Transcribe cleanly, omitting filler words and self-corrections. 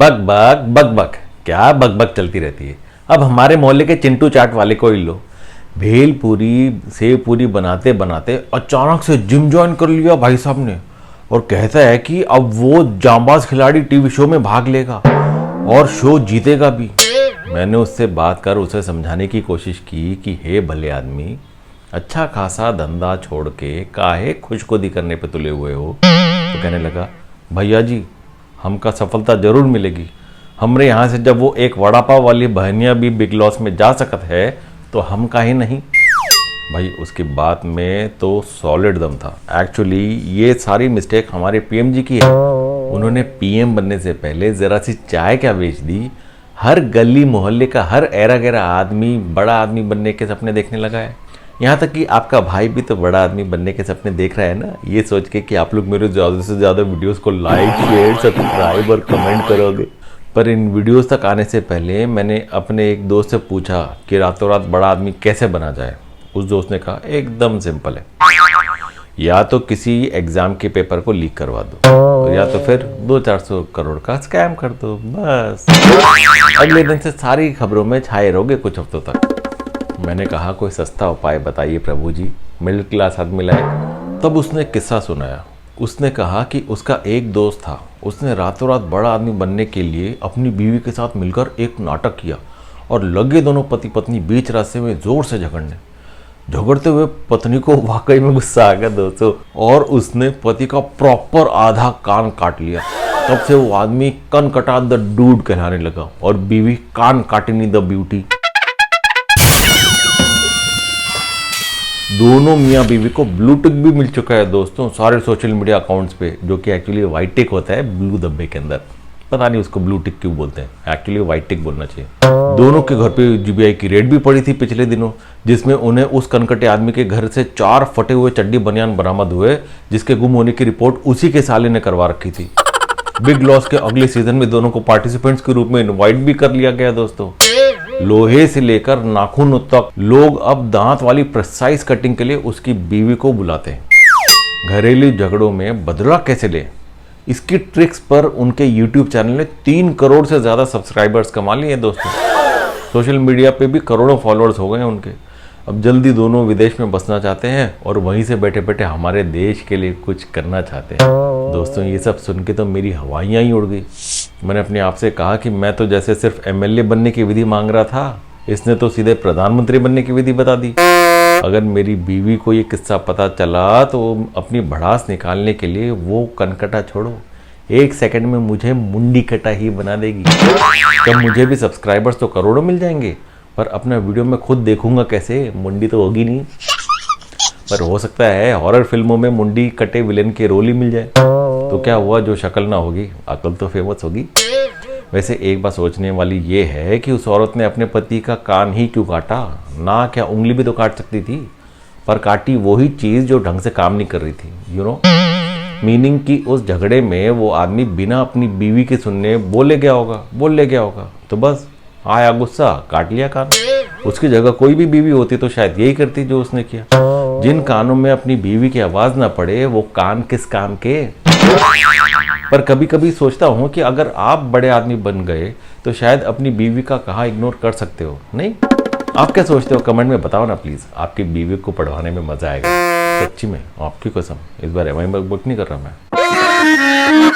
बक बक बक बक क्या बक बक चलती रहती है। अब हमारे मोहल्ले के चिंटू चाट वाले को ही लो, भेल पूरी सेव पूरी बनाते बनाते अचानक से जिम ज्वाइन कर लिया भाई साहब ने, और कहता है कि अब वो जांबाज खिलाड़ी टीवी शो में भाग लेगा और शो जीतेगा भी। मैंने उससे बात कर उसे समझाने की कोशिश की कि हे भले आदमी, अच्छा खासा धंधा छोड़ के काहे खुशखुदी करने पे तुले हुए हो। तो कहने लगा, भैया जी हमका सफलता जरूर मिलेगी, हमरे यहाँ से जब वो एक वड़ा पाव वाली बहनिया भी बिग लॉस में जा सकत है तो हम काहे नहीं। भाई उसकी बात में तो सॉलिड दम था। एक्चुअली ये सारी मिस्टेक हमारे पीएम जी की है। उन्होंने पीएम बनने से पहले जरा सी चाय क्या बेच दी, हर गली मोहल्ले का हर ऐरा गैरा आदमी बड़ा आदमी बनने के सपने देखने लगा है। यहाँ तक कि आपका भाई भी तो बड़ा आदमी बनने के सपने देख रहा है ना, ये सोच के कि आप लोग मेरे ज़्यादा से ज़्यादा वीडियोस को लाइक शेयर सब्सक्राइब और कमेंट करोगे। पर इन वीडियोस तक आने से पहले मैंने अपने एक दोस्त से पूछा कि रातों रात बड़ा आदमी कैसे बना जाए। उस दोस्त ने कहा एकदम सिंपल है, या तो किसी एग्जाम के पेपर को लीक करवा दो और या तो फिर 200-400 करोड़ का स्कैम कर दो, बस अगले दिन से सारी खबरों में छाए रहोगे कुछ हफ्तों तक। मैंने कहा कोई सस्ता उपाय बताइए प्रभु जी, मिडिल क्लास आदमी लायक। तब उसने किस्सा सुनाया। उसने कहा कि उसका एक दोस्त था, उसने रातों रात बड़ा आदमी बनने के लिए अपनी बीवी के साथ मिलकर एक नाटक किया और लगे दोनों पति पत्नी बीच रास्ते में जोर से झगड़ते हुए पत्नी को वाकई में गुस्सा आ गया दोस्तों, और उसने पति का प्रॉपर आधा कान काट लिया। तब से वो आदमी कन कटा द डूड कहलाने लगा और बीवी कान काटनी द ब्यूटी। दोनों मियाँ बीवी को ब्लू टिक भी मिल चुका है दोस्तों सारे सोशल मीडिया अकाउंट्स पे, जो कि एक्चुअली व्हाइट टिक होता है ब्लू डब्बे के अंदर। पता नहीं उसको ब्लू टिक क्यों बोलते हैं, एक्चुअली व्हाइट टिक बोलना चाहिए। दोनों के घर पे जीबीआई की रेड भी पड़ी थी पिछले दिनों, जिसमें उन्हें उस कनकटे आदमी के घर से 4 फटे हुए चड्डी बनियान बरामद हुए, जिसके गुम होने की रिपोर्ट उसी के साले ने करवा रखी थी। बिग लॉस के अगले सीजन में दोनों को पार्टिसिपेंट्स के रूप में इनवाइट भी कर लिया गया दोस्तों। लोहे से लेकर नाखून तक लोग अब दांत वाली प्रिसाइज कटिंग के लिए उसकी बीवी को बुलाते हैं। घरेलू झगड़ों में बदला कैसे ले, इसकी ट्रिक्स पर उनके यूट्यूब चैनल ने 3 करोड़ से ज्यादा सब्सक्राइबर्स कमा लिए हैं दोस्तों। सोशल मीडिया पे भी करोड़ों फॉलोअर्स हो गए हैं उनके। अब जल्दी दोनों विदेश में बसना चाहते हैं और वहीं से बैठे बैठे हमारे देश के लिए कुछ करना चाहते हैं दोस्तों। ये सब सुन के तो मेरी हवाइयाँ ही उड़ गई। मैंने अपने आप से कहा कि मैं तो जैसे सिर्फ एमएलए बनने की विधि मांग रहा था, इसने तो सीधे प्रधानमंत्री बनने की विधि बता दी। अगर मेरी बीवी को ये किस्सा पता चला तो अपनी भड़ास निकालने के लिए वो कनकटा छोड़ो 1 सेकंड में मुझे मुंडी कटा ही बना देगी। तब मुझे भी सब्सक्राइबर्स तो करोड़ों मिल जाएंगे, पर अपना वीडियो में खुद देखूंगा कैसे, मुंडी तो होगी नहीं। पर हो सकता है हॉरर फिल्मों में मुंडी कटे विलेन के रोल ही मिल जाए, तो क्या हुआ जो शक्ल ना होगी, अकल तो फेमस होगी। वैसे एक बात सोचने वाली ये है कि उस औरत ने अपने पति का कान ही क्यों काटा, ना क्या उंगली भी तो काट सकती थी, पर काटी वही चीज जो ढंग से काम नहीं कर रही थी। यू नो मीनिंग कि उस झगड़े में वो आदमी बिना अपनी बीवी के सुनने बोल ले गया होगा, तो बस आया गुस्सा, काट लिया कान। उसकी जगह कोई भी बीवी होती तो शायद यही करती जो उसने किया। जिन कानों में अपनी बीवी की आवाज ना पड़े वो कान किस काम के। पर कभी कभी सोचता हूँ कि अगर आप बड़े आदमी बन गए तो शायद अपनी बीवी का कहा इग्नोर कर सकते हो, नहीं? आप क्या सोचते हो कमेंट में बताओ ना प्लीज। आपकी बीवी को पढ़वाने में मजा आएगा सच्ची में, आपकी कसम। इस बार एमआई बुक नहीं कर रहा मैं।